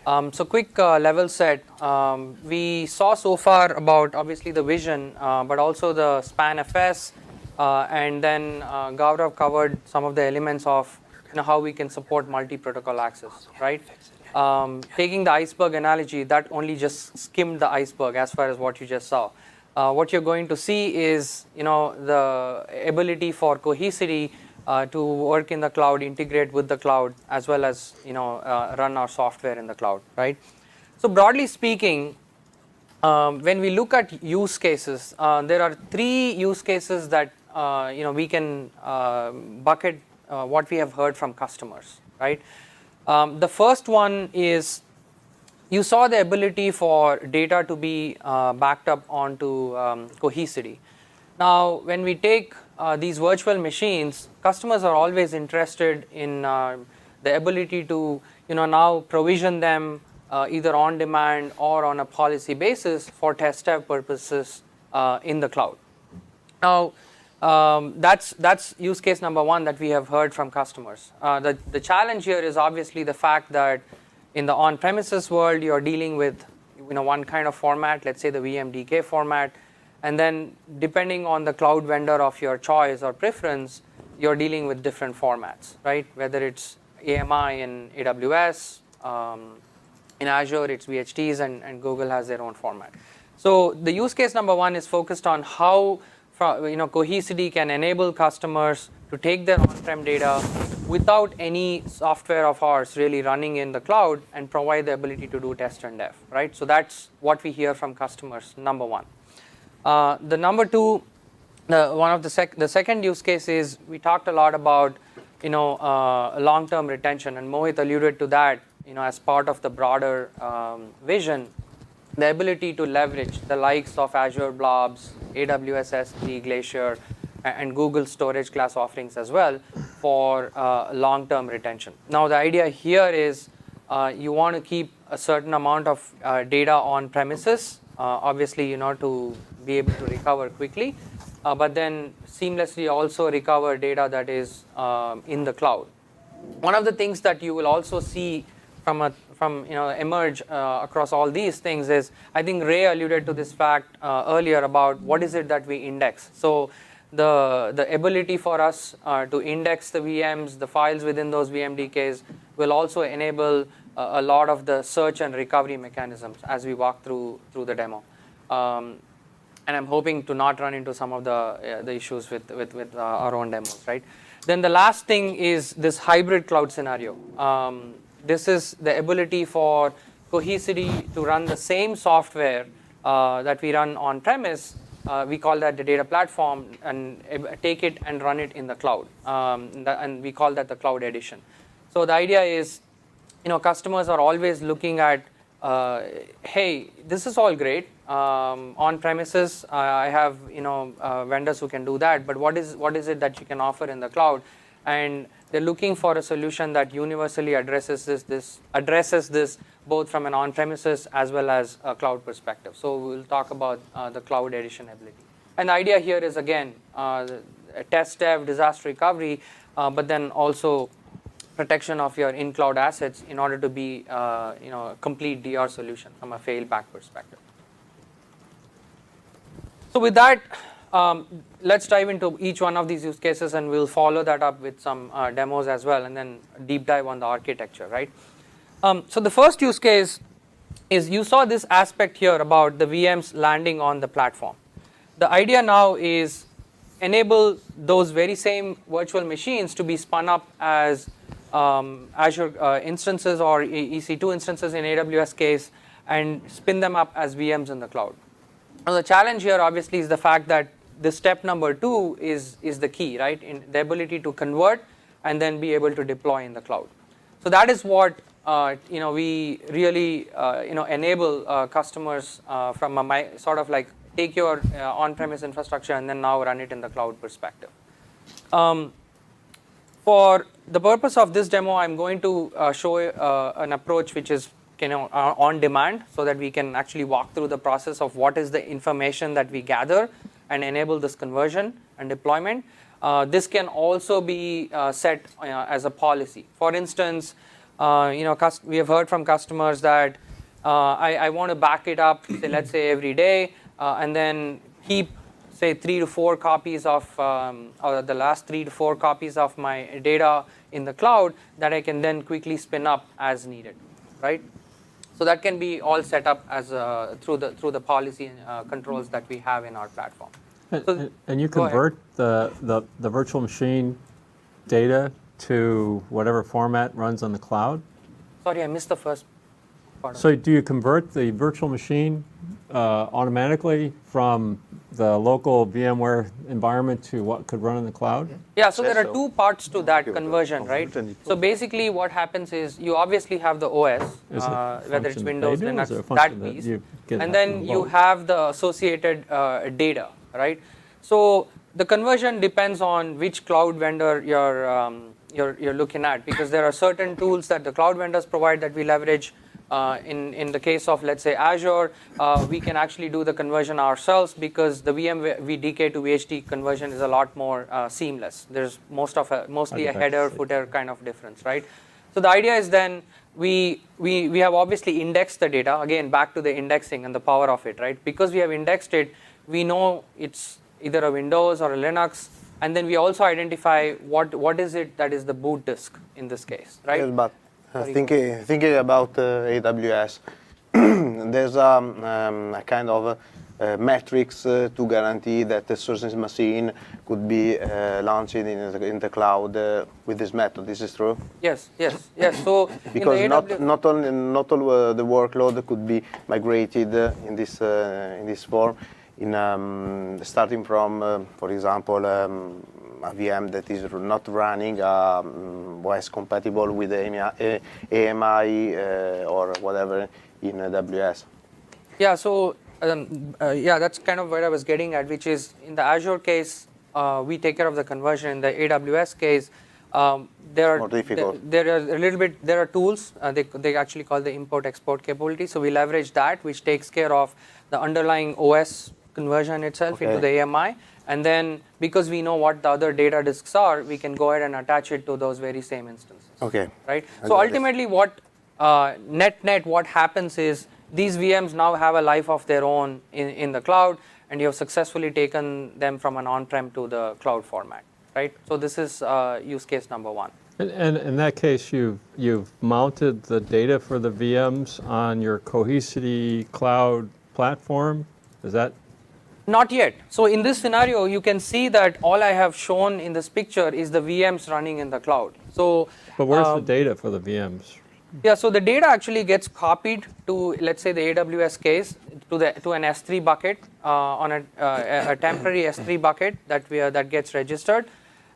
So quick level set. We saw so far about obviously the vision, but also the span FS, and then Gaurav covered some of the elements of how we can support multi-protocol access, right? Taking the iceberg analogy, that only just skimmed the iceberg as far as what you just saw. What you're going to see is the ability for Cohesity to work in the cloud, integrate with the cloud, as well as run our software in the cloud, right? So broadly speaking, when we look at use cases, there are three use cases that we can bucket what we have heard from customers, right? The first one is you saw the ability for data to be backed up onto Cohesity. Now, when we take these virtual machines, customers are always interested in the ability to now provision them either on demand or on a policy basis for test dev purposes in the cloud. Now, that's use case number one that we have heard from customers. The challenge here is obviously the fact that in the on-premises world, you're dealing with one kind of format, let's say the VMDK format, and then depending on the cloud vendor of your choice or preference, you're dealing with different formats, right? Whether it's AMI in AWS, in Azure it's VHTs, and Google has their own format. So the use case number one is focused on how Cohesity can enable customers to take their on-prem data without any software of ours really running in the cloud and provide the ability to do test and dev, right? So that's what we hear from customers, number one. The number two, the second use case is we talked a lot about long-term retention, and Mohit alluded to that as part of the broader vision, the ability to leverage the likes of Azure Blobs, AWS S3, Glacier, and Google Storage Class offerings as well for long-term retention. Now the idea here is you want to keep a certain amount of data on premises, obviously to be able to recover quickly, but then seamlessly also recover data that is in the cloud. One of the things that you will also see from emerge across all these things is, I think Ray alluded to this fact earlier about what is it that we index. So the ability for us to index the VMs, the files within those VMDKs will also enable a lot of the search and recovery mechanisms as we walk through the demo. And I'm hoping to not run into some of the issues with our own demos, right? Then the last thing is this hybrid cloud scenario. This is the ability for Cohesity to run the same software that we run on premise. We call that the data platform, and take it and run it in the cloud. And we call that the cloud edition. So the idea is, customers are always looking at, hey, this is all great. On premises, I have vendors who can do that, but what is it that you can offer in the cloud? And they're looking for a solution that universally addresses this both from an on-premises as well as a cloud perspective. So we'll talk about the cloud edition ability. And the idea here is, again, test dev, disaster recovery, but then also protection of your in-cloud assets in order to be a complete DR solution from a fail-back perspective. So with that, let's dive into each one of these use cases, and we'll follow that up with some demos as well, and then deep dive on the architecture, right? So the first use case is, you saw this aspect here about the VMs landing on the platform. The idea now is enable those very same virtual machines to be spun up as Azure instances or EC2 instances in AWS case, and spin them up as VMs in the cloud. Now the challenge here obviously is the fact that the step number two is the key, right? In the ability to convert and then be able to deploy in the cloud. So that is what we really enable customers from a sort of like take your on-premise infrastructure and then now run it in the cloud perspective. For the purpose of this demo, I'm going to show an approach which is on demand, so that we can actually walk through the process of what is the information that we gather and enable this conversion and deployment. This can also be set as a policy. For instance, we have heard from customers that I want to back it up, say, let's say every day, and then keep, say, 3 to 4 copies of, or the last 3 to 4 copies of my data in the cloud that I can then quickly spin up as needed, right? So that can be all set up as through the policy controls that we have in our platform. And you convert the virtual machine data to whatever format runs on the cloud? Sorry, I missed the first part. So do you convert the virtual machine automatically from the local VMware environment to what could run in the cloud? Yeah, so there are 2 parts to that conversion, right? So basically what happens is you obviously have the OS, whether it's Windows, Linux, that piece, and then you have the associated data, right? So the conversion depends on which cloud vendor you're looking at, because there are certain tools that the cloud vendors provide that we leverage. In the case of, let's say, Azure, we can actually do the conversion ourselves because the VDK to VHD conversion is a lot more seamless. There's mostly a header footer kind of difference, right? So the idea is then we have obviously indexed the data, again back to the indexing and the power of it, right? Because we have indexed it, we know it's either a Windows or a Linux, and then we also identify what is it that is the boot disk in this case, right? Yes, but thinking about AWS, there's a kind of metrics to guarantee that the source machine could be launched in the cloud with this method. This is true? Yes. So because not all the workload could be migrated in this form. Starting from, for example, a VM that is not running OS compatible with AMI or whatever in AWS. Yeah, so that's kind of where I was getting at, which is in the Azure case, we take care of the conversion. In the AWS case, there are tools. They actually call the import-export capability. So we leverage that, which takes care of the underlying OS conversion itself into the AMI. And then because we know what the other data disks are, we can go ahead and attach it to those very same instances. Okay. Right. So ultimately, what net what happens is these VMs now have a life of their own in the cloud, and you have successfully taken them from an on-prem to the cloud format. Right. So this is use case number 1. And in that case, you've mounted the data for the VMs on your Cohesity cloud platform. Is that? Not yet. So in this scenario, you can see that all I have shown in this picture is the VMs running in the cloud. So, but where's the data for the VMs? Yeah, so the data actually gets copied to, let's say, the AWS case to an S3 bucket on a temporary S3 bucket that gets registered,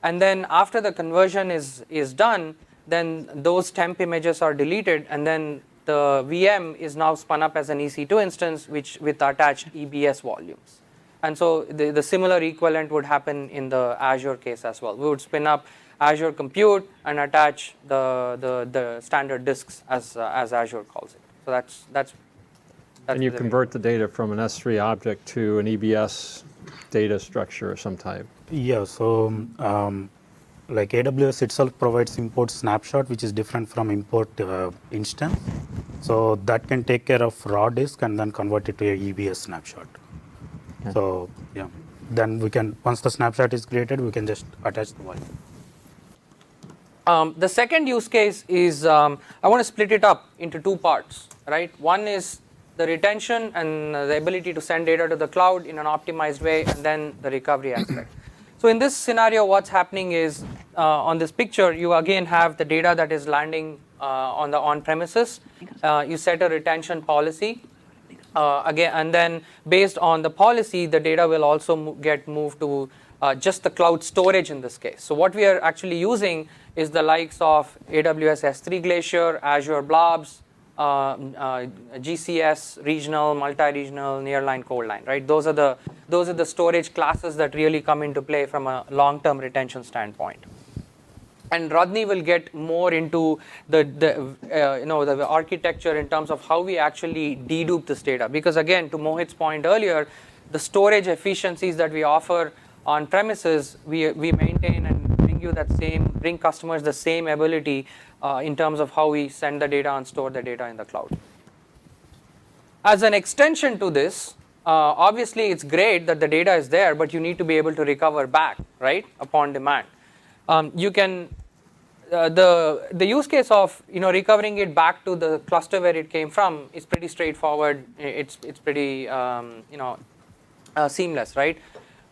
and then after the conversion is done, then those temp images are deleted, and then the VM is now spun up as an EC2 instance, with attached EBS volumes. And so the similar equivalent would happen in the Azure case as well. We would spin up Azure Compute and attach the standard disks as Azure calls it. So that's and you convert the data from an S3 object to an EBS data structure of some type. Yeah. So like AWS itself provides import snapshot, which is different from import instance. So that can take care of raw disk and then convert it to a EBS snapshot. Okay. So yeah, then we can, once the snapshot is created, we can just attach the volume. The second use case is I want to split it up into 2 parts, right? One is the retention and the ability to send data to the cloud in an optimized way, and then the recovery aspect. So in this scenario, what's happening is on this picture, you again have the data that is landing on the on-premises. You set a retention policy. Again, and then based on the policy, the data will also get moved to just the cloud storage in this case. So what we are actually using is the likes of AWS S3 Glacier, Azure Blobs, GCS, regional, multi-regional, nearline, coldline, right? Those are the storage classes that really come into play from a long-term retention standpoint. And Radhani will get more into the architecture in terms of how we actually dedupe this data. Because again, to Mohit's point earlier, the storage efficiencies that we offer on premises, we maintain and bring you that bring customers the same ability in terms of how we send the data and store the data in the cloud. As an extension to this, obviously it's great that the data is there, but you need to be able to recover back, right, upon demand. You can the use case of recovering it back to the cluster where it came from is pretty straightforward. It's pretty seamless, right?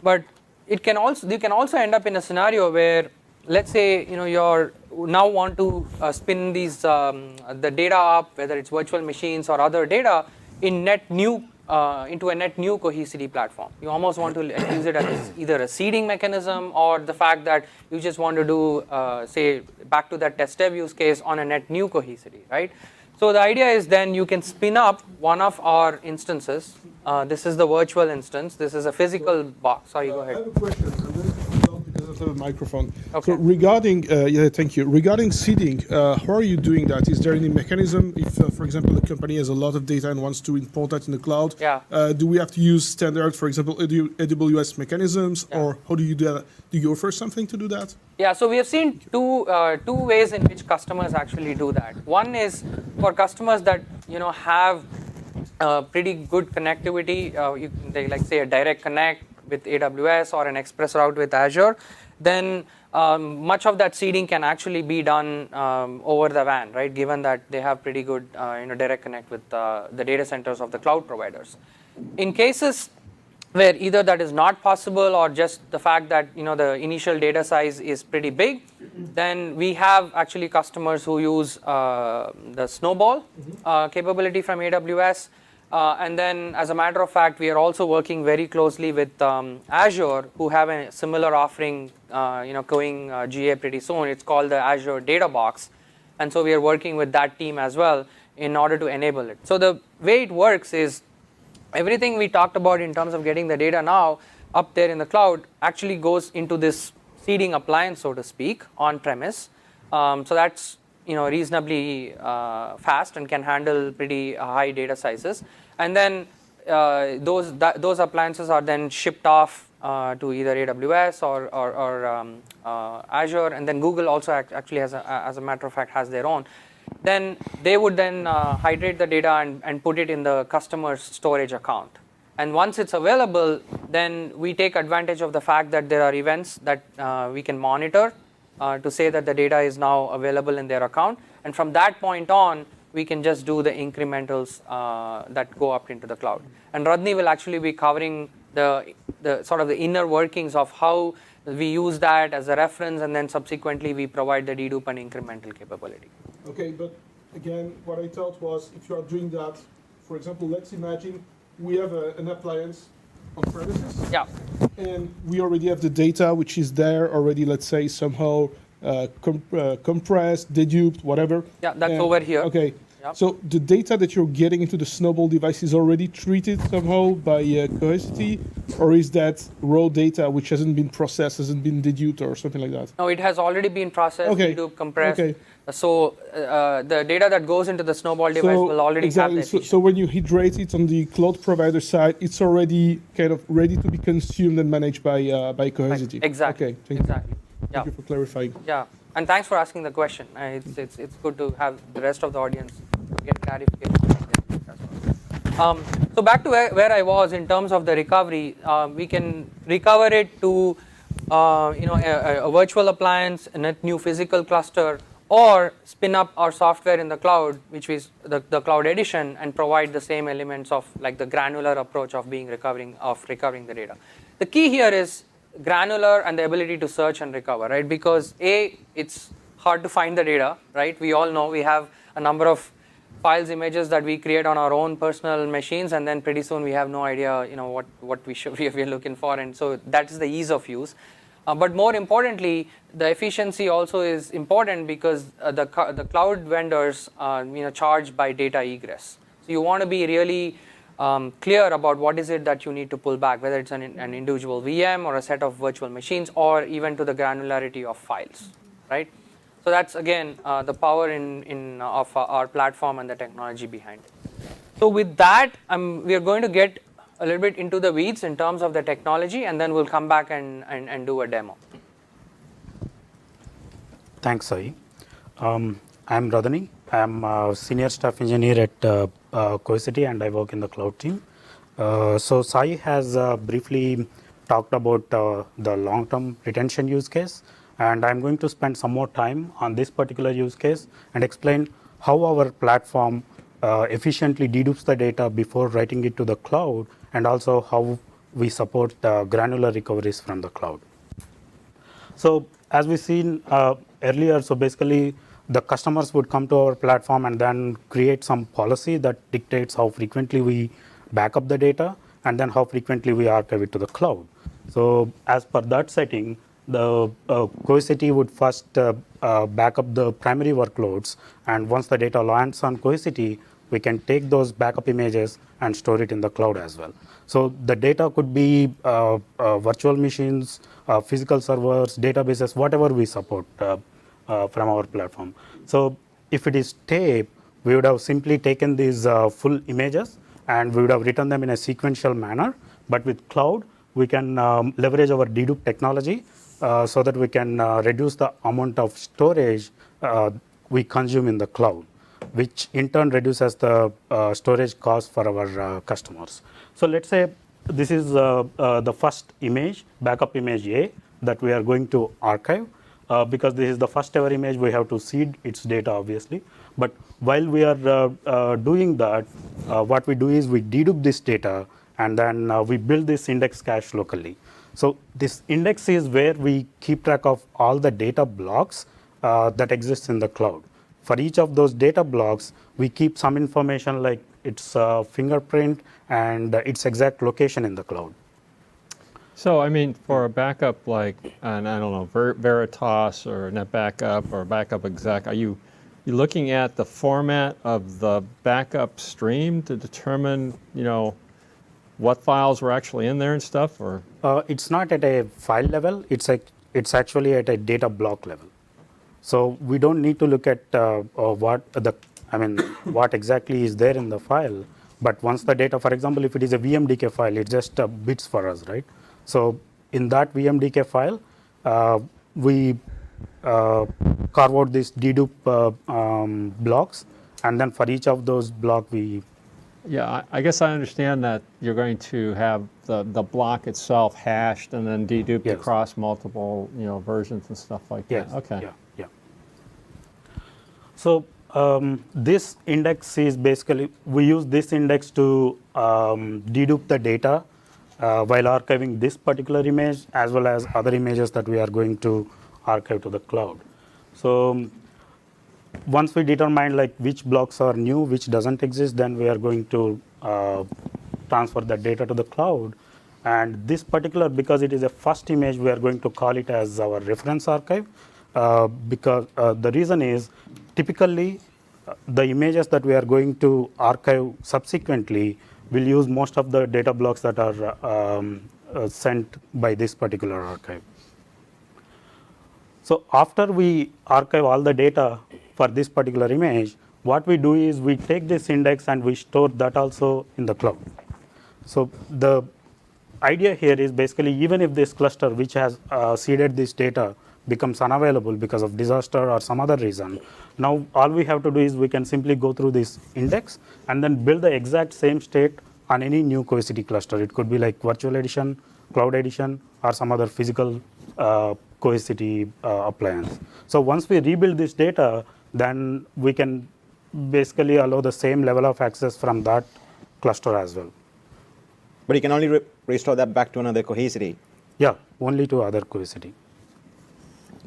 But you can also end up in a scenario where, let's say you're now want to spin these the data up, whether it's virtual machines or other data, in into a net new Cohesity platform. You almost want to use it as either a seeding mechanism, or the fact that you just want to do, say, back to that test dev use case on a net new Cohesity, right? So the idea is then you can spin up one of our instances. This is the virtual instance. This is a physical box. Sorry, go ahead. I have a question. I'm going to because I have a microphone. Okay. So regarding, thank you. Regarding seeding, how are you doing that? Is there any mechanism if, for example, a company has a lot of data and wants to import that in the cloud? Yeah. Do we have to use standard, for example, AWS mechanisms, or how do you do that? Do you offer something to do that? Yeah, so we have seen two ways in which customers actually do that. One is for customers that have pretty good connectivity. They like say a direct connect with AWS or an express route with Azure. Then much of that seeding can actually be done over the WAN, right? Given that they have pretty good direct connect with the data centers of the cloud providers. In cases where either that is not possible, or just the fact that the initial data size is pretty big, then we have actually customers who use the Snowball capability from AWS. And then, as a matter of fact, we are also working very closely with Azure, who have a similar offering, going GA pretty soon. It's called the Azure Data Box, and so we are working with that team as well in order to enable it. So the way it works is everything we talked about in terms of getting the data now up there in the cloud actually goes into this seeding appliance, so to speak, on premise. So that's reasonably fast and can handle pretty high data sizes. And then those appliances are then shipped off to either AWS or Azure, and then Google also actually has, as a matter of fact, has their own. Then they would then hydrate the data and put it in the customer's storage account. And once it's available, then we take advantage of the fact that there are events that we can monitor to say that the data is now available in their account. And from that point on, we can just do the incrementals that go up into the cloud. And Radhani will actually be covering the sort of the inner workings of how we use that as a reference, and then subsequently we provide the dedupe and incremental capability. Okay, but again, what I thought was, if you are doing that, for example, let's imagine we have an appliance on premises. Yeah. And we already have the data, which is there already, let's say, somehow compressed, deduped, whatever. Yeah, that's over here. Okay. Yep. So the data that you're getting into the Snowball device is already treated somehow by Cohesity, or is that raw data which hasn't been processed, hasn't been deduped, or something like that? No, it has already been processed, Okay. deduped, compressed. Okay. So the data that goes into the Snowball device will already exactly. have that. So when you hydrate it on the cloud provider side, it's already kind of ready to be consumed and managed by Cohesity. Exactly. Okay. Thank Exactly. you. Yeah. Thank you for clarifying. Yeah. And thanks for asking the question. It's good to have the rest of the audience get clarification as well. So back to where I was in terms of the recovery, we can recover it to a virtual appliance, a net new physical cluster, or spin up our software in the cloud, which is the cloud edition, and provide the same elements of like the granular approach of recovering the data. The key here is granular and the ability to search and recover, right? Because it's hard to find the data, right? We all know we have a number of files, images that we create on our own personal machines, and then pretty soon we have no idea, what we're looking for, and so that is the ease of use. But more importantly, the efficiency also is important because the cloud vendors, charge by data egress. So you want to be really clear about what is it that you need to pull back, whether it's an individual VM or a set of virtual machines, or even to the granularity of files, right? So that's again the power of our platform and the technology behind it. So with that, we are going to get a little bit into the weeds in terms of the technology, and then we'll come back and do a demo. Thanks, Sai. I'm Radhani. I'm a senior staff engineer at Cohesity, and I work in the cloud team. So Sai has briefly talked about the long-term retention use case, and I'm going to spend some more time on this particular use case and explain how our platform efficiently dedupes the data before writing it to the cloud, and also how we support the granular recoveries from the cloud. So as we've seen earlier, so basically the customers would come to our platform and then create some policy that dictates how frequently we back up the data and then how frequently we archive it to the cloud. So as per that setting, the Cohesity would first back up the primary workloads, and once the data lands on Cohesity, we can take those backup images and store it in the cloud as well. So the data could be virtual machines, physical servers, databases, whatever we support from our platform. So if it is tape, we would have simply taken these full images and we would have written them in a sequential manner. But with cloud, we can leverage our dedupe technology so that we can reduce the amount of storage we consume in the cloud, which in turn reduces the storage cost for our customers. So let's say this is the first image, backup image A, that we are going to archive. Because this is the first ever image, we have to seed its data, obviously. But while we are doing that, what we do is we dedupe this data, and then we build this index cache locally. So this index is where we keep track of all the data blocks that exist in the cloud. For each of those data blocks, we keep some information like its fingerprint and its exact location in the cloud. So, I mean, for a backup like, and I don't know, Veritas or NetBackup or Backup Exec, are you looking at the format of the backup stream to determine, what files were actually in there and stuff, or? It's not at a file level. It's actually at a data block level. So we don't need to look at what exactly is there in the file. But once the data, for example, if it is a VMDK file, it's just bits for us, right? So in that VMDK file, we carve out these dedupe blocks, and then for each of those blocks, we. Yeah, I guess I understand that you're going to have the block itself hashed and then deduped Yes. across multiple versions and stuff like Yes. that. Okay. Yeah. So this index is basically, we use this index to dedupe the data while archiving this particular image as well as other images that we are going to archive to the cloud. So once we determine like which blocks are new, which doesn't exist, then we are going to transfer that data to the cloud. And this particular, because it is a first image, we are going to call it as our reference archive because the reason is typically the images that we are going to archive subsequently will use most of the data blocks that are sent by this particular archive. So after we archive all the data for this particular image, what we do is we take this index and we store that also in the cloud. So the idea here is basically even if this cluster which has seeded this data becomes unavailable because of disaster or some other reason, now all we have to do is we can simply go through this index and then build the exact same state on any new Cohesity cluster. It could be like virtual edition, cloud edition, or some other physical Cohesity appliance. So once we rebuild this data, then we can basically allow the same level of access from that cluster as well. But you can only restore that back to another Cohesity. Yeah, only to other Cohesity.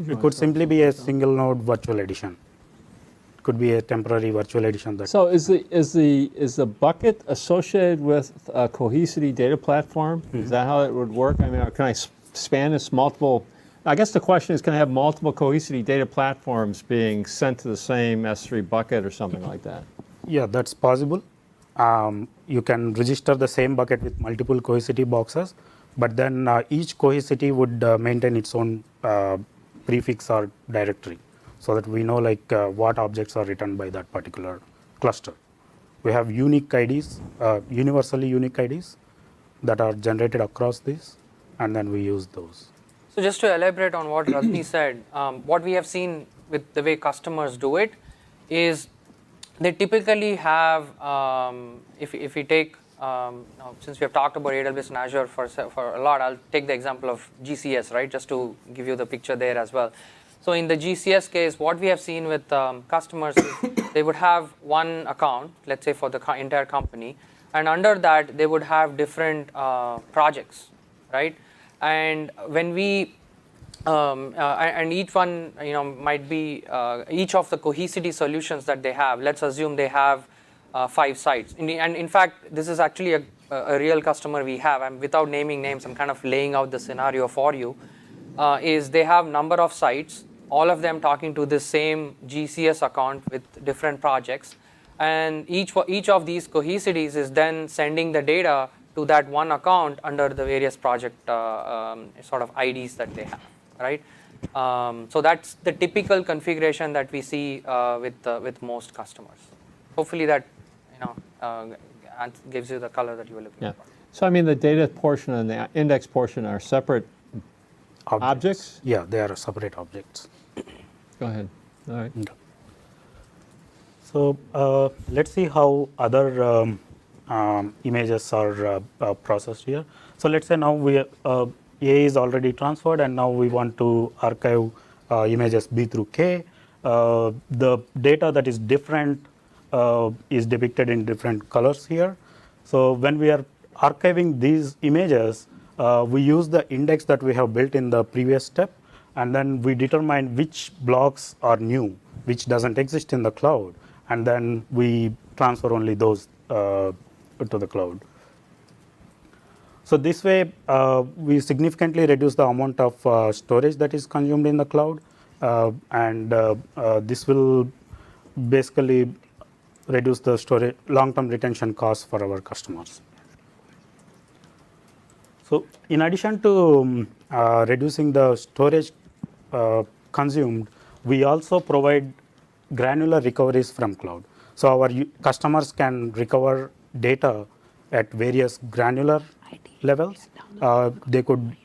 It could simply be a single node virtual edition. It could be a temporary virtual edition. That So is the bucket associated with a Cohesity data platform? Mm-hmm. Is that how it would work? I mean, can I span this multiple? I guess the question is, can I have multiple Cohesity data platforms being sent to the same S3 bucket or something like that? Yeah, that's possible. You can register the same bucket with multiple Cohesity boxes, but then each Cohesity would maintain its own prefix or directory so that we know like what objects are written by that particular cluster. We have unique IDs, universally unique IDs that are generated across this, and then we use those. So just to elaborate on what Radhani said, what we have seen with the way customers do it is they typically have, if we take, now since we have talked about AWS and Azure for a lot, I'll take the example of GCS, right, just to give you the picture there as well. So in the GCS case, what we have seen with customers is they would have one account, let's say for the entire company, and under that they would have different projects, right? And when we and each one, might be each of the Cohesity solutions that they have. Let's assume they have 5 sites. And in fact, this is actually a real customer we have. I'm without naming names. I'm kind of laying out the scenario for you. Is they have number of sites, all of them talking to the same GCS account with different projects, and each of these Cohesities is then sending the data to that one account under the various project sort of IDs that they have, right? So that's the typical configuration that we see with most customers. Hopefully that gives you the color that you were looking for. So I mean, the data portion and the index portion are separate objects? Yeah, they are separate objects. Go ahead. All right. Okay. So let's see how other images are processed here. So let's say now A is already transferred, and now we want to archive images B through K. The data that is different is depicted in different colors here. So when we are archiving these images, we use the index that we have built in the previous step, and then we determine which blocks are new, which doesn't exist in the cloud, and then we transfer only those to the cloud. So this way, we significantly reduce the amount of storage that is consumed in the cloud, and this will basically reduce the storage long-term retention costs for our customers. So in addition to reducing the storage consumed, we also provide granular recoveries from cloud. So our customers can recover data at various granular levels. They could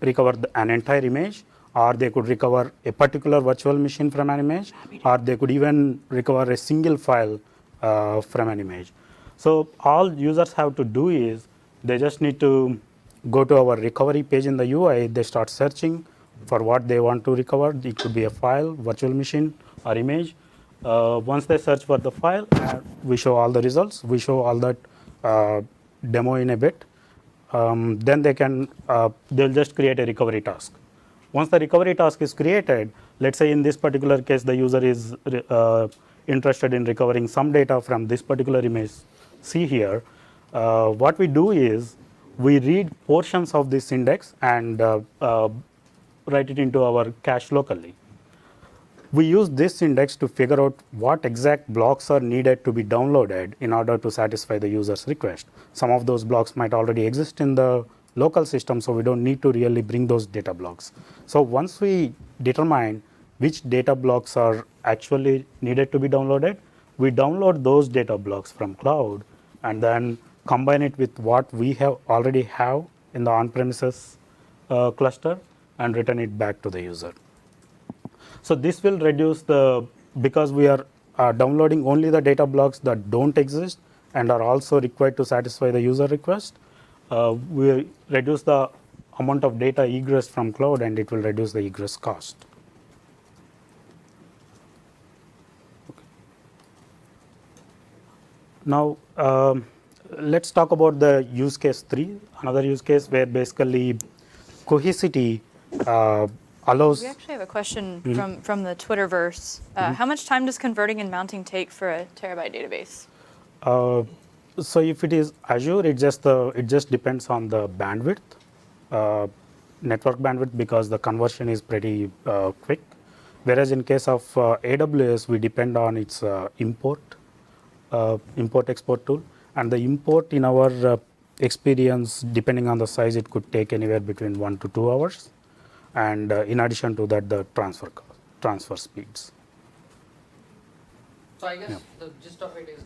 recover an entire image, or they could recover a particular virtual machine from an image, or they could even recover a single file from an image. So all users have to do is they just need to go to our recovery page in the UI. They start searching for what they want to recover. It could be a file, virtual machine, or image. Once they search for the file, we show all the results. We show all that demo in a bit. Then they'll just create a recovery task. Once the recovery task is created, let's say in this particular case, the user is interested in recovering some data from this particular image. See here, what we do is we read portions of this index and write it into our cache locally. We use this index to figure out what exact blocks are needed to be downloaded in order to satisfy the user's request. Some of those blocks might already exist in the local system, so we don't need to really bring those data blocks. So once we determine which data blocks are actually needed to be downloaded, we download those data blocks from cloud and then combine it with what we already have in the on-premises cluster and return it back to the user. So this will reduce because we are downloading only the data blocks that don't exist and are also required to satisfy the user request. We reduce the amount of data egress from cloud, and it will reduce the egress cost. Okay. Now, let's talk about the use case 3, another use case where basically Cohesity allows. We actually have a question from the Twitterverse. How much time does converting and mounting take for a terabyte database? So if it is Azure, it just depends on the bandwidth, network bandwidth, because the conversion is pretty quick. Whereas in case of AWS, we depend on its import-export tool, and the import in our experience, depending on the size, it could take anywhere between 1 to 2 hours. And in addition to that, the transfer speeds. So I guess the gist of it is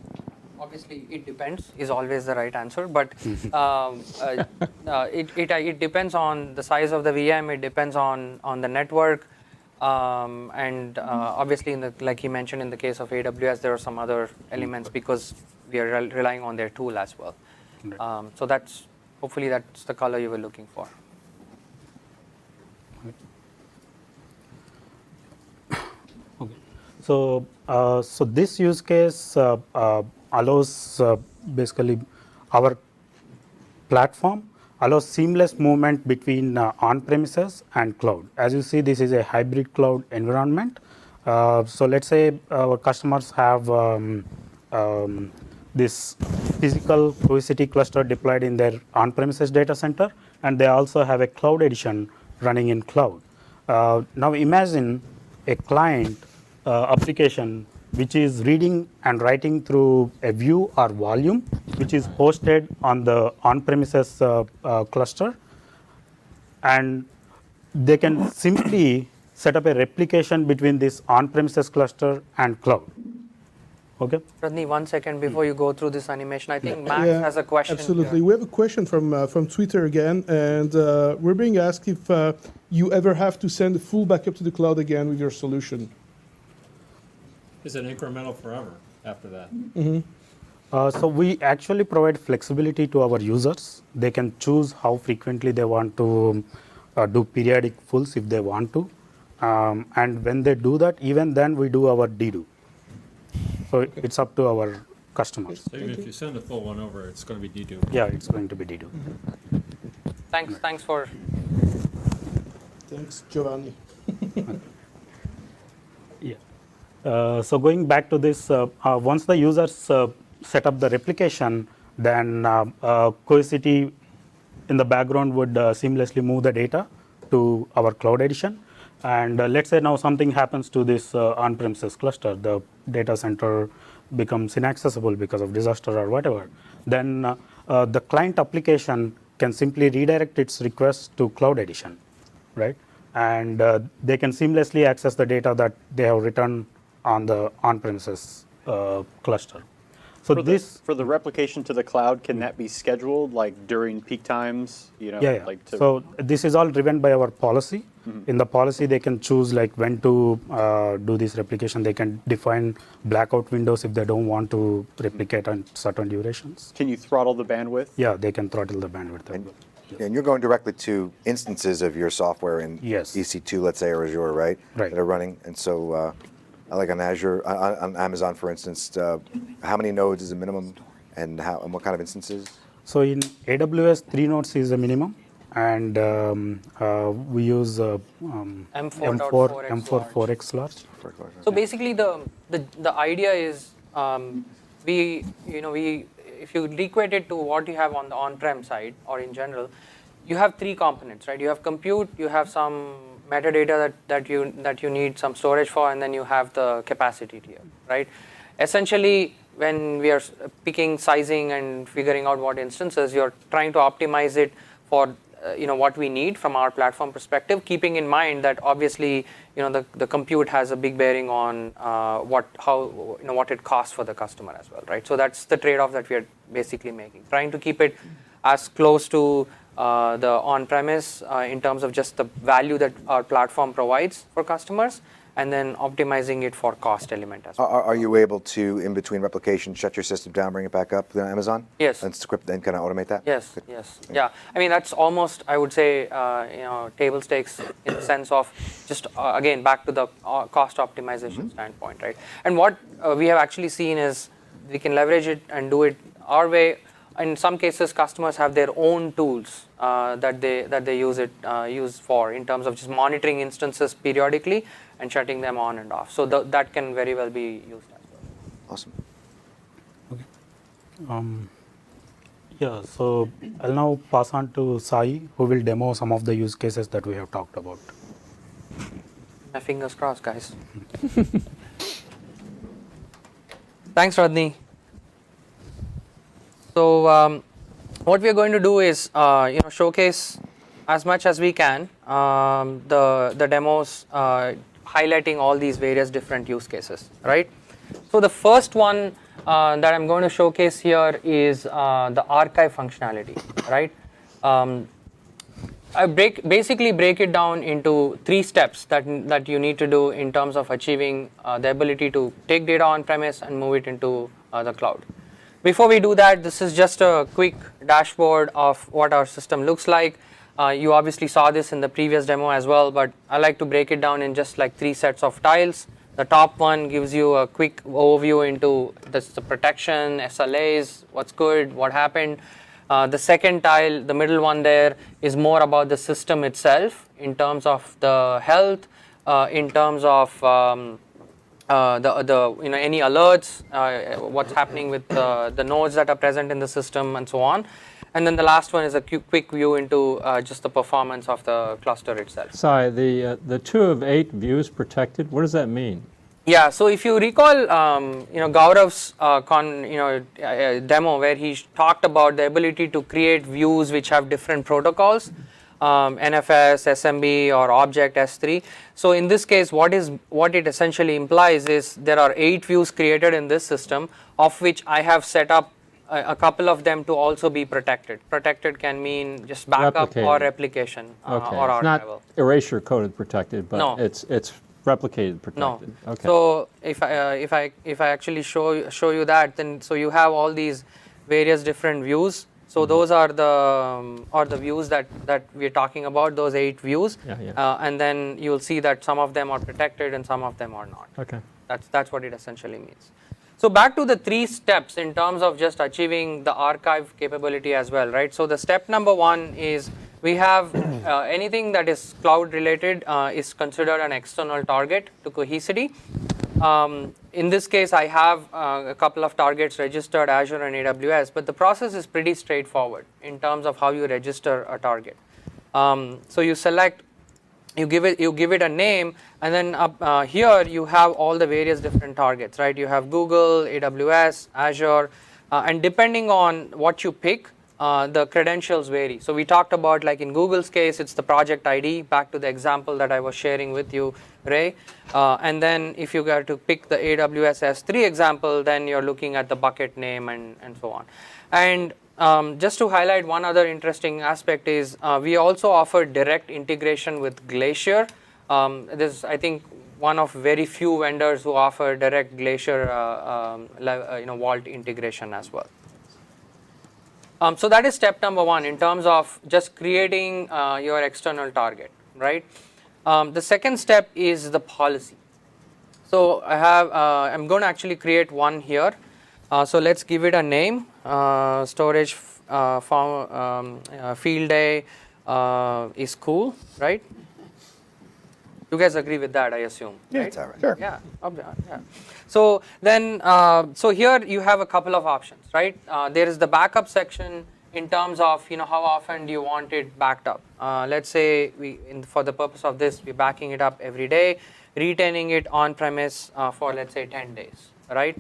obviously it depends is always the right answer, but it depends on the size of the VM, it depends on the network, and obviously like you mentioned in the case of AWS, there are some other elements because we are relying on their tool as well. So hopefully that's the color you were looking for. Okay. So, so this use case allows basically our platform allows seamless movement between on-premises and cloud. As you see, this is a hybrid cloud environment. So let's say our customers have this physical Cohesity cluster deployed in their on-premises data center, and they also have a cloud edition running in cloud. Now imagine a client application which is reading and writing through a view or volume which is hosted on the on-premises cluster, and they can simply set up a replication between this on-premises cluster and cloud. Okay. Radhani, 1 second before you go through this animation, I think Max Yeah, has a question. Absolutely. Here. We have a question from Twitter again, and we're being asked if you ever have to send a full backup to the cloud again with your solution. Is it incremental forever after that? So we actually provide flexibility to our users. They can choose how frequently they want to do periodic fulls if they want to. And when they do that, even then we do our dedo. So it's up to our customers. So even if you send a full one over, it's going to be dedo. Yeah, it's going to be dedo. Thanks for. Thanks, Giovanni. Yeah. So going back to this, once the users set up the replication, then Cohesity in the background would seamlessly move the data to our cloud edition. And let's say now something happens to this on-premises cluster, the data center becomes inaccessible because of disaster or whatever, then the client application can simply redirect its request to cloud edition, right? And they can seamlessly access the data that they have written on the on-premises cluster. So for the replication to the cloud, can that be scheduled like during peak times? You know, yeah. like to So this is all driven by our policy. In the policy, they can choose like when to do this replication. They can define blackout windows if they don't want to replicate on certain durations. Can you throttle the bandwidth? Yeah, they can throttle the bandwidth. And you're going directly to instances of your software in Yes. EC2, let's say, or Azure, right? Right. That are running. And so, like on Azure, on Amazon, for instance, how many nodes is the minimum, and what kind of instances? So in AWS, 3 nodes is the minimum, and we use M4 4x large. So basically, the idea is if you equate it to what you have on the on-prem side or in general, you have 3 components, right? You have compute, you have some metadata that you need some storage for, and then you have the capacity tier, right? Essentially, when we are picking sizing and figuring out what instances, you're trying to optimize it for what we need from our platform perspective, keeping in mind that obviously the compute has a big bearing on what it costs for the customer as well, right? So that's the trade-off that we are basically making, trying to keep it as close to the on-premise in terms of just the value that our platform provides for customers, and then optimizing it for cost element as well. Are you able to, in between replication, shut your system down, bring it back up to Amazon? Yes. And script and kind of automate that? Yes, Good. yes, yeah. I mean, that's almost, I would say, table stakes in the sense of just, again, back to the cost optimization standpoint, right? And what we have actually seen is we can leverage it and do it our way. In some cases, customers have their own tools that they use for in terms of just monitoring instances periodically and shutting them on and off. So that can very well be used as well. Awesome. Okay. Yeah, so I'll now pass on to Sai, who will demo some of the use cases that we have talked about. My fingers crossed, guys. Thanks, Radhani. So what we are going to do is showcase as much as we can the demos highlighting all these various different use cases, right? So the first one that I'm going to showcase here is the archive functionality, right? I basically break it down into 3 steps that you need to do in terms of achieving the ability to take data on premise and move it into the cloud. Before we do that, this is just a quick dashboard of what our system looks like. You obviously saw this in the previous demo as well, but I like to break it down in just like 3 sets of tiles. The top one gives you a quick overview into the protection, SLAs, what's good, what happened. The second tile, the middle one there, is more about the system itself in terms of the health, in terms of any alerts, what's happening with the nodes that are present in the system, and so on. And then the last one is a quick view into just the performance of the cluster itself. Sai, the 2 of 8 views protected, what does that mean? Yeah, so if you recall, Gaurav's demo where he talked about the ability to create views which have different protocols, NFS, SMB, or Object S3. So in this case, what it essentially implies is there are 8 views created in this system, of which I have set up a couple of them to also be protected. Protected can mean just backup or replication Okay, or it's not archival. erasure coded protected, but No. it's replicated No. protected. Okay. So if I actually show you that, then so you have all these various different views. So those are the views that we're talking about. Those 8 views, and then you'll see that some of them are protected and some of them are not. Okay. That's what it essentially means. So back to the 3 steps in terms of just achieving the archive capability as well, right? So the step number 1 is we have anything that is cloud related is considered an external target to Cohesity. In this case, I have a couple of targets registered, Azure and AWS, but the process is pretty straightforward in terms of how you register a target. So you select, you give it a name, and then up here you have all the various different targets, right? You have Google, AWS, Azure, and depending on what you pick, the credentials vary. So we talked about, like in Google's case, it's the project ID, back to the example that I was sharing with you, Ray. And then if you were to pick the AWS S3 example, then you're looking at the bucket name and so on. And just to highlight one other interesting aspect is we also offer direct integration with Glacier. This is, I think, one of very few vendors who offer direct Glacier Vault integration as well. So that is step number 1 in terms of just creating your external target, right? The second step is the policy. So I'm going to actually create one here. So let's give it a name. Storage field day is cool, right? You guys agree with that, I assume? Yeah, right? it's all right. Sure. Yeah. So then, so here you have a couple of options, right? There is the backup section in terms of how often do you want it backed up. Let's say for the purpose of this, we're backing it up every day, retaining it on premise for, let's say, 10 days, right?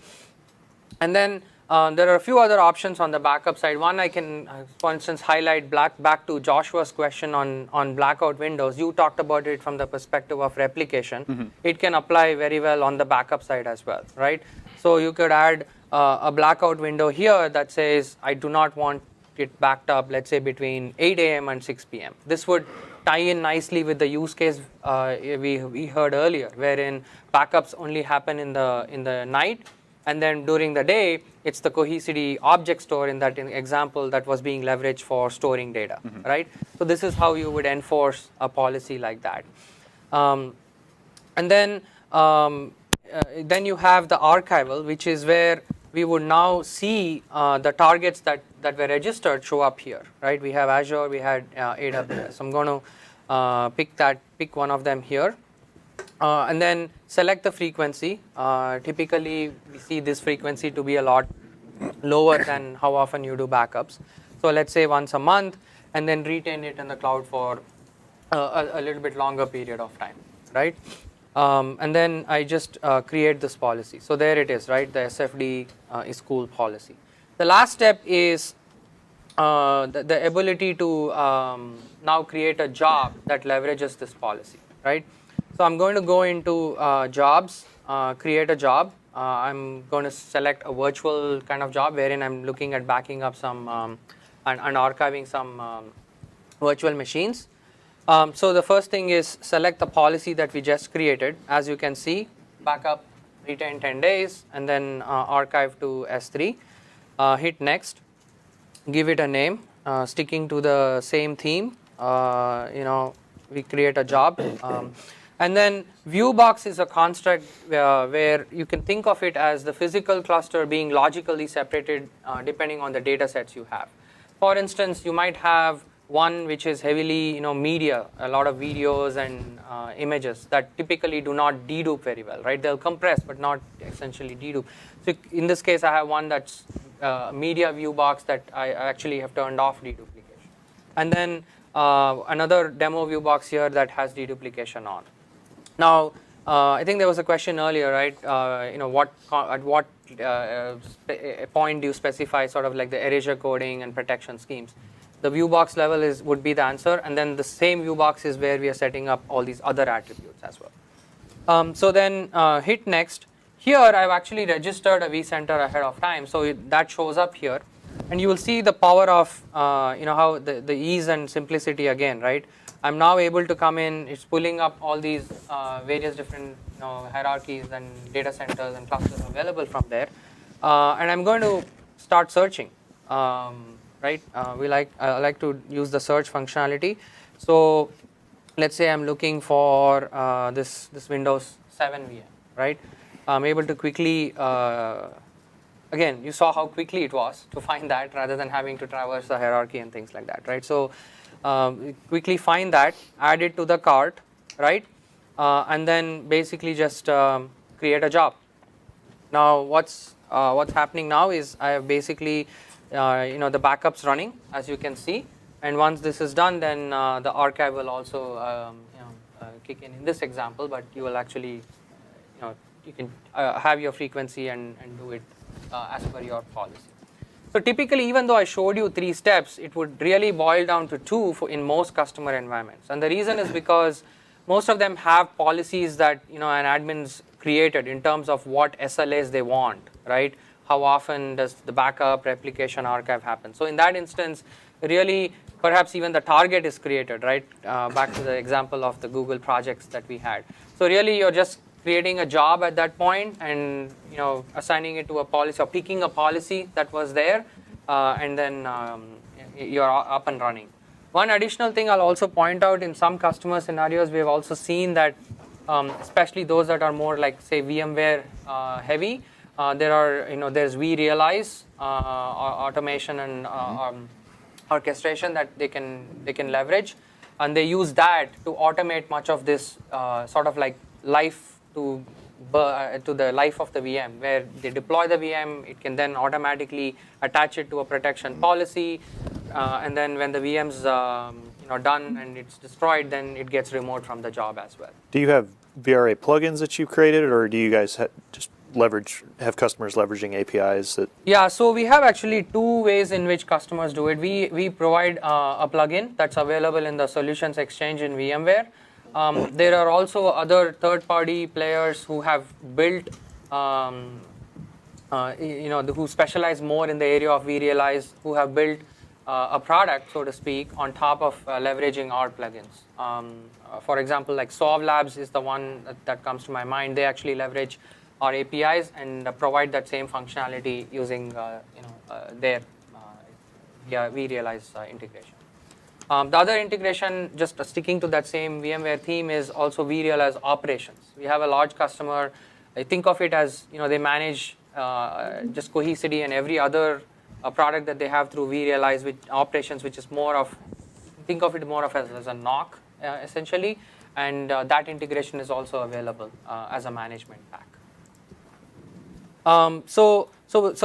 And then there are a few other options on the backup side. One I can, for instance, highlight back to Joshua's question on blackout windows. You talked about it from the perspective of replication. Mm-hmm. It can apply very well on the backup side as well, right? So you could add a blackout window here that says, I do not want it backed up, let's say, between 8 a.m. and 6 p.m. This would tie in nicely with the use case we heard earlier, wherein backups only happen in the night. And then during the day, it's the Cohesity object store in that example that was being leveraged for storing data, mm-hmm. right? So this is how you would enforce a policy like that. And then you have the archival, which is where we would now see the targets that were registered show up here, right? We have Azure, we had AWS. I'm going to pick one of them here. And then select the frequency. Typically, we see this frequency to be a lot lower than how often you do backups. So let's say once a month, and then retain it in the cloud for a little bit longer period of time, right? And then I just create this policy. So there it is, right? The SFD is cool policy. The last step is the ability to now create a job that leverages this policy, right? So I'm going to go into jobs, create a job, I'm going to select a virtual kind of job wherein I'm looking at backing up some and archiving some virtual machines. So the first thing is select the policy that we just created. As you can see, backup, retain 10 days, and then archive to S3. Hit next, give it a name, sticking to the same theme. We create a job. And then viewbox is a construct where you can think of it as the physical cluster being logically separated depending on the data sets you have. For instance, you might have one which is heavily media, a lot of videos and images that typically do not dedupe very well, right? They'll compress but not essentially dedupe. So in this case, I have one that's media view box that I actually have turned off deduplication. And then another demo view box here that has deduplication on. Now, I think there was a question earlier, right? At what point do you specify sort of like the erasure coding and protection schemes? The view box level would be the answer, and then the same view box is where we are setting up all these other attributes as well. So then hit next. Here I've actually registered a vCenter ahead of time, so that shows up here, and you will see the power of how the ease and simplicity again, right? I'm now able to come in. It's pulling up all these various different hierarchies and data centers and clusters available from there, and I'm going to start searching. Right? I like to use the search functionality. So let's say I'm looking for this Windows 7 VM, right? I'm able to quickly, again, you saw how quickly it was to find that rather than having to traverse the hierarchy and things like that, right? So quickly find that, add it to the cart, right? And then basically just create a job. Now what's happening now is I have basically the backups running, as you can see, and once this is done, then the archive will also kick in this example, but you will actually you can have your frequency and do it as per your policy. So typically, even though I showed you 3 steps, it would really boil down to 2 in most customer environments, and the reason is because most of them have policies that an admin's created in terms of what SLAs they want, right? How often does the backup, replication, archive happen? So in that instance, really, perhaps even the target is created, right? Back to the example of the Google projects that we had. So really, you're just creating a job at that point and assigning it to a policy or picking a policy that was there, and then you're up and running. One additional thing I'll also point out, in some customer scenarios, we've also seen that, especially those that are more like, say, VMware heavy, there's vRealize automation and orchestration that they can leverage, and they use that to automate much of this sort of like life to the life of the VM, where they deploy the VM, it can then automatically attach it to a protection policy, and then when the VM's done and it's destroyed, then it gets removed from the job as well. Do you have VRA plugins that you created, or do you guys just have customers leveraging APIs that? Yeah, so we have actually 2 ways in which customers do it. We provide a plugin that's available in the Solutions Exchange in VMware. There are also other third-party players who have built, who specialize more in the area of vRealize, who have built a product, so to speak, on top of leveraging our plugins. For example, like Sov Labs is the one that comes to my mind. They actually leverage our APIs and provide that same functionality using their vRealize integration. The other integration, just sticking to that same VMware theme, is also vRealize operations. We have a large customer. I think of it as they manage just Cohesity and every other product that they have through vRealize with operations, which is more of, think of it more of as a NOC essentially, and that integration is also available as a management pack. So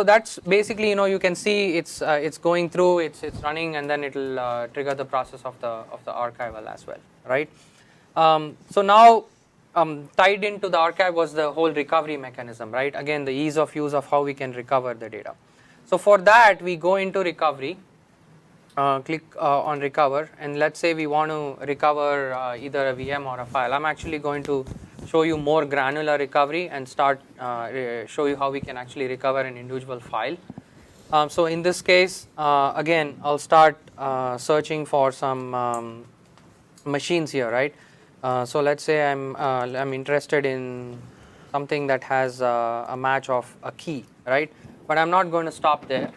that's basically, you can see it's going through, it's running, and then it'll trigger the process of the archival as well, right? So now tied into the archive was the whole recovery mechanism, right? Again, the ease of use of how we can recover the data. So for that, we go into recovery, click on recover, and let's say we want to recover either a VM or a file. I'm actually going to show you more granular recovery and start show you how we can actually recover an individual file. So in this case, again, I'll start searching for some machines here, right? So let's say I'm interested in something that has a match of a key, right? But I'm not going to stop there.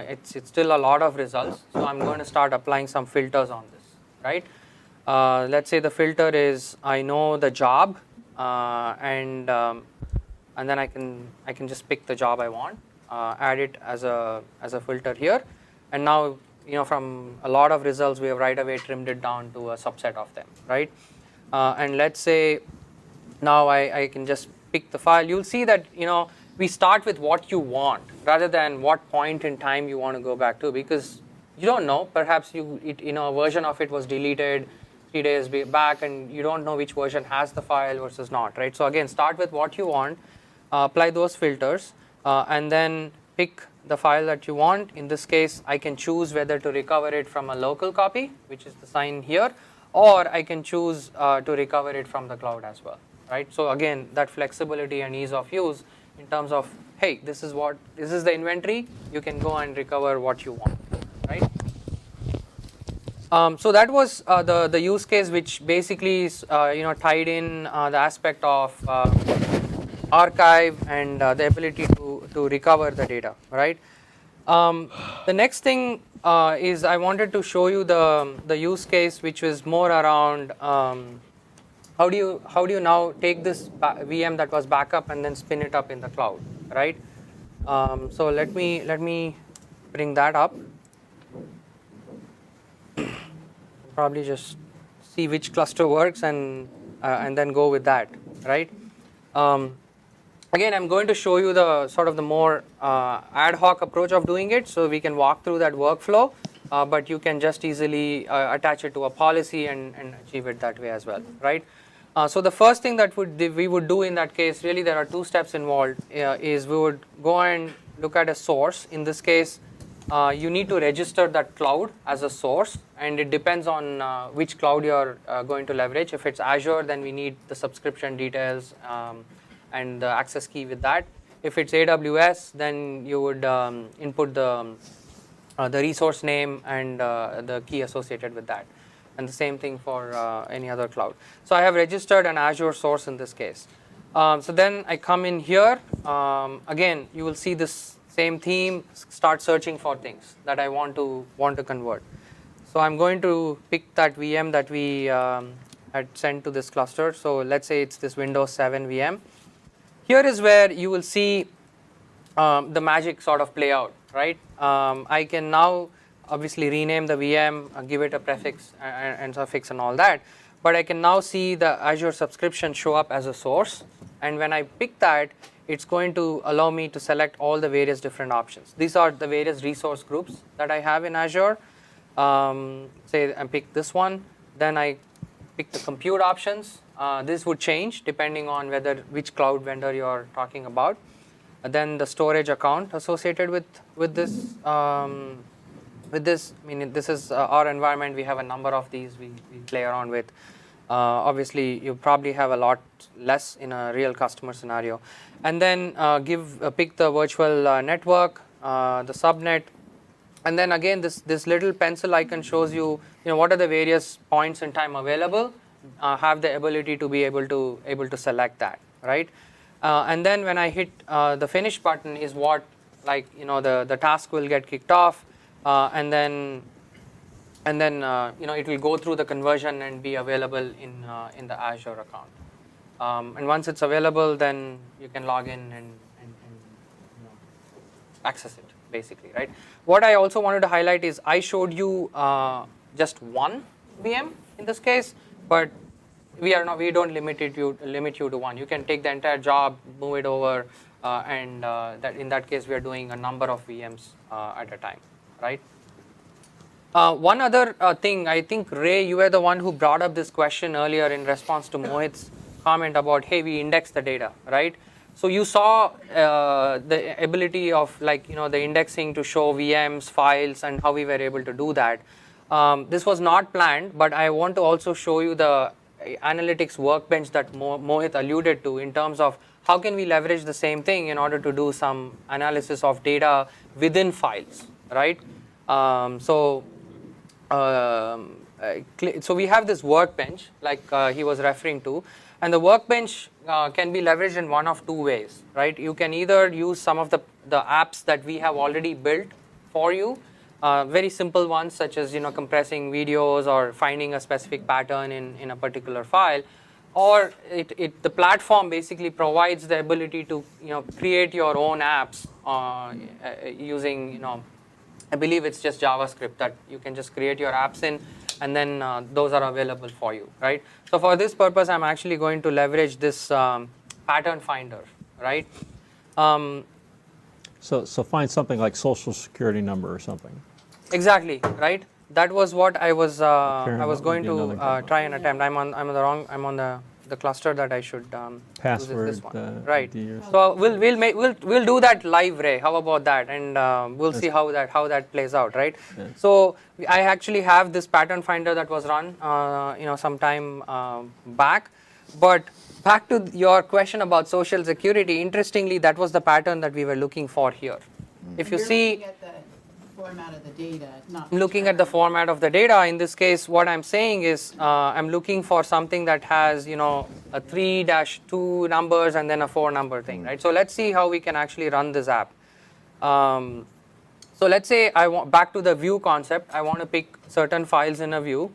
It's still a lot of results, so I'm going to start applying some filters on this, right? Let's say the filter is I know the job, and then I can just pick the job I want, add it as a filter here, and now from a lot of results we have right away trimmed it down to a subset of them, right? And let's say now I can just pick the file. You'll see that we start with what you want rather than what point in time you want to go back to, because you don't know. Perhaps a version of it was deleted 3 days back, and you don't know which version has the file versus not, right? So again, start with what you want, apply those filters, and then pick the file that you want. In this case, I can choose whether to recover it from a local copy, which is the sign here, or I can choose to recover it from the cloud as well, right? So again, that flexibility and ease of use in terms of, hey, this is the inventory, you can go and recover what you want, right? So that was the use case, which basically is tied in the aspect of archive and the ability to recover the data, right? The next thing is I wanted to show you the use case, which was more around how do you now take this VM that was backup and then spin it up in the cloud, right? So let me bring that up. Probably just see which cluster works and then go with that, right? Again, I'm going to show you the sort of the more ad hoc approach of doing it, so we can walk through that workflow, but you can just easily attach it to a policy and achieve it that way as well, right? So the first thing that we would do in that case, really there are two steps involved, is we would go and look at a source. In this case, you need to register that cloud as a source, and it depends on which cloud you're going to leverage. If it's Azure, then we need the subscription details and the access key with that. If it's AWS, then you would input the resource name and the key associated with that, and the same thing for any other cloud. So I have registered an Azure source in this case. So then I come in here. Again, you will see this same theme, start searching for things that I want to convert. So I'm going to pick that VM that we had sent to this cluster. So let's say it's this Windows 7 VM. Here is where you will see the magic sort of play out, right? I can now obviously rename the VM, give it a prefix and suffix and all that, but I can now see the Azure subscription show up as a source, and when I pick that, it's going to allow me to select all the various different options. These are the various resource groups that I have in Azure. Say I pick this one, then I pick the compute options. This would change depending on which cloud vendor you're talking about. Then the storage account associated with this. I mean, this is our environment. We have a number of these we play around with. Obviously, you probably have a lot less in a real customer scenario. And then pick the virtual network, the subnet, and then again this little pencil icon shows you what are the various points in time available. Have the ability to be able to select that, right? And then when I hit the finish button is what the task will get kicked off, and then it will go through the conversion and be available in the Azure account. And once it's available, then you can log in and access it, basically, right? What I also wanted to highlight is I showed you just one VM in this case, but we don't limit you to one. You can take the entire job, move it over, and that in that case we are doing a number of VMs at a time, right? One other thing, I think Ray, you were the one who brought up this question earlier in response to Mohit's comment about, hey, we index the data, right? So you saw the ability of the indexing to show VMs, files, and how we were able to do that. This was not planned, but I want to also show you the analytics workbench that Mohit alluded to in terms of how can we leverage the same thing in order to do some analysis of data within files, right? So we have this workbench like he was referring to, and the workbench can be leveraged in one of two ways, right? You can either use some of the apps that we have already built for you, very simple ones such as compressing videos or finding a specific pattern in a particular file, or the platform basically provides the ability to create your own apps using I believe it's just JavaScript that you can just create your apps in, and then those are available for you, right? So for this purpose, I'm actually going to leverage this pattern finder, right? So find something like social security number or something. Exactly, right? That was what I was going would be to another try and attempt. I'm on the cluster that I should Password, use is this one, right? ID or So we'll do that live, Ray. How about that? And we'll see how that plays out, right? Yeah. So I actually have this pattern finder that was run some time back, but back to your question about social security. Interestingly, that was the pattern that we were looking for here. If you see. Looking at the format of the data, not I'm looking at the format of the data. In this case, what I'm saying is I'm looking for something that has, a 3-2 numbers and then a 4 number thing, right? So let's see how we can actually run this app. So let's say back to the view concept. I want to pick certain files in a view.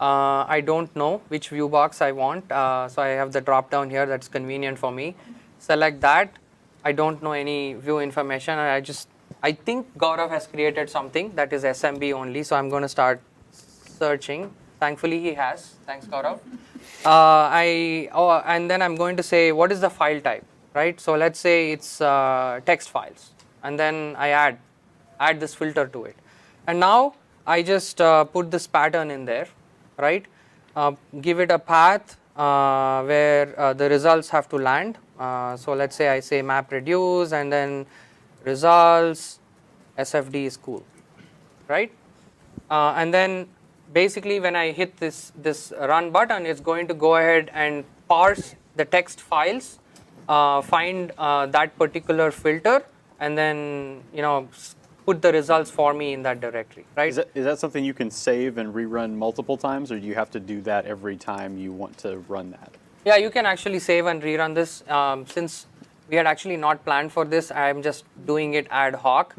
I don't know which view box I want. So I have the drop down here that's convenient for me. Select that. I don't know any view information. I think Gaurav has created something that is SMB only, so I'm going to start searching. Thankfully, he has. Thanks, Gaurav. And then I'm going to say, what is the file type, right? So let's say it's text files, and then I add this filter to it. And now I just put this pattern in there, right? Give it a path where the results have to land. So let's say I say map reduce, and then results, SFD is cool, right? And then basically when I hit this run button, it's going to go ahead and parse the text files, find that particular filter, and then put the results for me in that directory, right? Is that something you can save and rerun multiple times, or do you have to do that every time you want to run that? Yeah, you can actually save and rerun this. Since we had actually not planned for this, I'm just doing it ad hoc.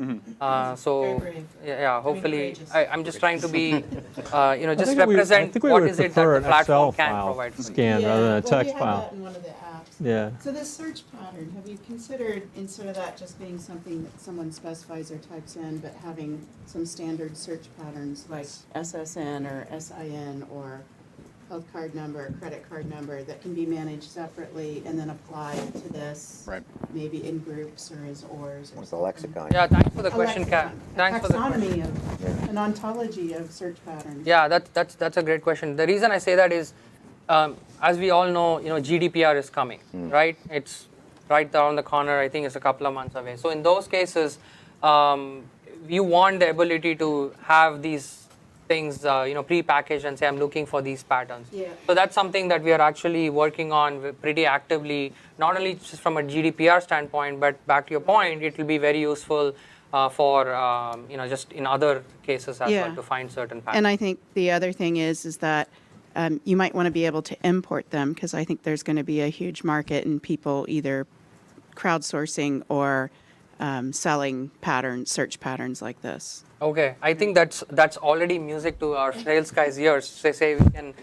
So yeah, hopefully I'm just trying to be, just represent what is it that the platform can provide for you. Scan rather than a text we file. Had that in one of the apps. Yeah. So this search pattern, have you considered, instead of that just being something that someone specifies or types in, but having some standard search patterns like SSN or SIN or health card number, credit card number that can be managed separately and then applied to this, Right. maybe in groups or as ORs or What's the something. lexicon? Yeah, thanks for the A question, Kat. lexicon, a Thanks for the question. taxonomy of, an ontology of search patterns. Yeah, that's a great question. The reason I say that is, as we all know, GDPR is coming, right? It's right around the corner. I think it's a couple of months away. So in those cases, you want the ability to have these things, pre-packaged and say, I'm looking for these patterns. Yeah. So that's something that we are actually working on pretty actively, not only just from a GDPR standpoint, but back to your point, it will be very useful for, just in other cases as well to find certain patterns. And I think the other thing is that you might want to be able to import them, because I think there's going to be a huge market in people either crowdsourcing or selling search patterns like this. Okay, I think that's already music to our sales guys' ears. They say we can,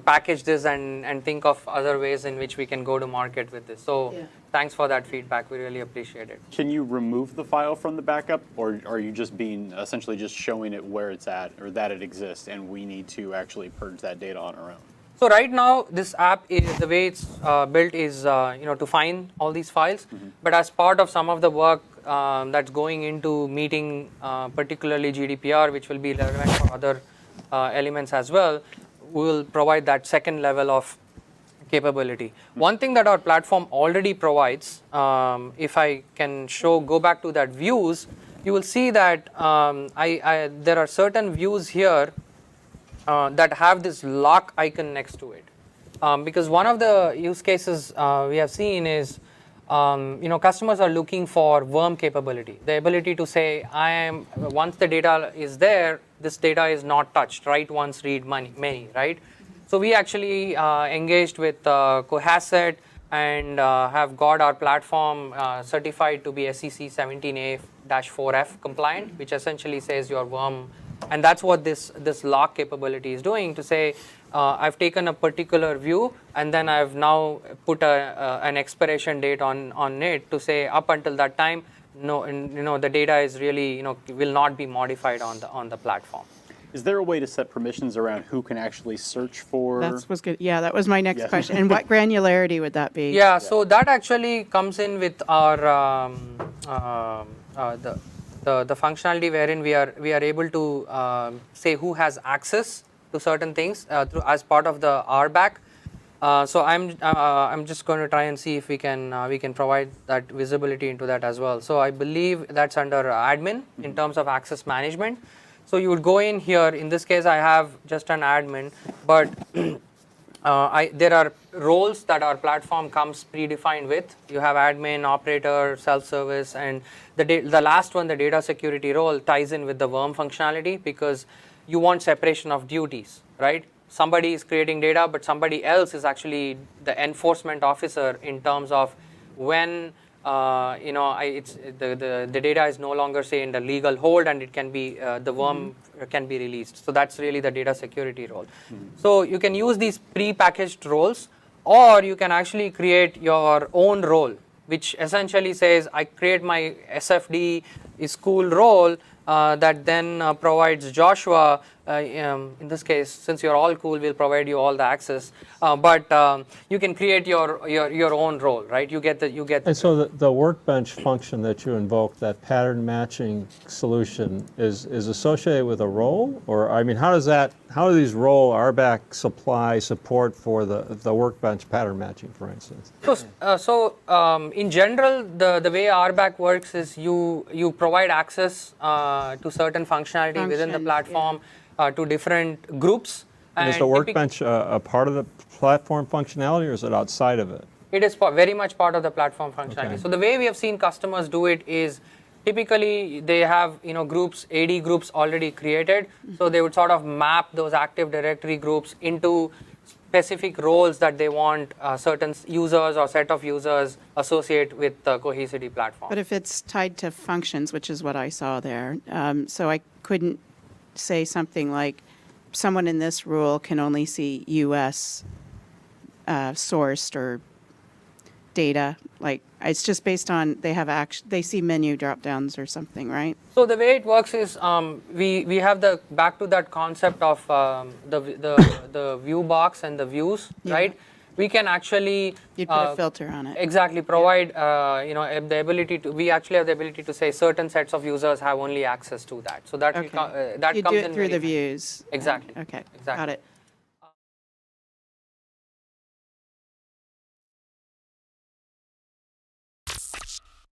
package this and think of other ways in which we can go to market with this. So thanks for that feedback. We really appreciate it. Can you remove the file from the backup, or are you just essentially just showing it where it's at or that it exists, and we need to actually purge that data on our own? So right now, this app is the way it's built is to find all these files. But as part of some of the work that's going into meeting particularly GDPR, which will be relevant for other elements as well, we will provide that second level of capability. One thing that our platform already provides, if I can go back to that views, you will see that there are certain views here that have this lock icon next to it, because one of the use cases we have seen is customers are looking for worm capability, the ability to say, once the data is there, this data is not touched, write once, read many, right? So we actually engaged with Cohesity and have got our platform certified to be SEC 17A-4F compliant, which essentially says your worm, and that's what this lock capability is doing, to say, I've taken a particular view and then I've now put an expiration date on it to say up until that time, the data is really will not be modified on the platform. Is there a way to set permissions around who can actually search for? That was good. Yeah, that was my next Yes. question. And what granularity would that be? Yeah, so that actually comes in with our the functionality wherein we are able to say who has access to certain things as part of the RBAC. So I'm just going to try and see if we can provide that visibility into that as well. So I believe that's under admin in terms of access management. So you would go in here. In this case, I have just an admin, but there are roles that our platform comes predefined with. You have admin, operator, self-service, and the last one, the data security role, ties in with the worm functionality because you want separation of duties, right? Somebody is creating data, but somebody else is actually the enforcement officer in terms of when the data is no longer, say, in the legal hold, and it can be the worm can be released. So that's really the data security role. So you can use these pre-packaged roles, or you can actually create your own role, which essentially says I create my SFD school role that then provides Joshua. In this case, since you're all cool, we'll provide you all the access. But you can create your own role, right? You get. And so the Workbench function that you invoke, that pattern matching solution, is associated with a role, or I mean, how do these role RBAC supply support for the Workbench pattern matching, for instance? So in general, the way RBAC works is you provide access to certain functionality within the platform. To different groups. And is the Workbench a part of the platform functionality, or is it outside of it? It is very much part of the platform functionality. Okay. So the way we have seen customers do it is typically they have groups, AD groups already created. So they would sort of map those Active Directory groups into specific roles that they want certain users or set of users associate with the Cohesity platform. But if it's tied to functions, which is what I saw there, so I couldn't say something like someone in this rule can only see US sourced or data, like it's just based on they see menu drop downs or something, right? So the way it works is we have back to that concept of the view box and the views, right? We can actually you'd put a filter on it. Exactly, provide the ability to. We actually have the ability to say certain sets of users have only access to that. So that Okay. that you comes do it in through the very- views. Exactly. Okay, Exactly. got it.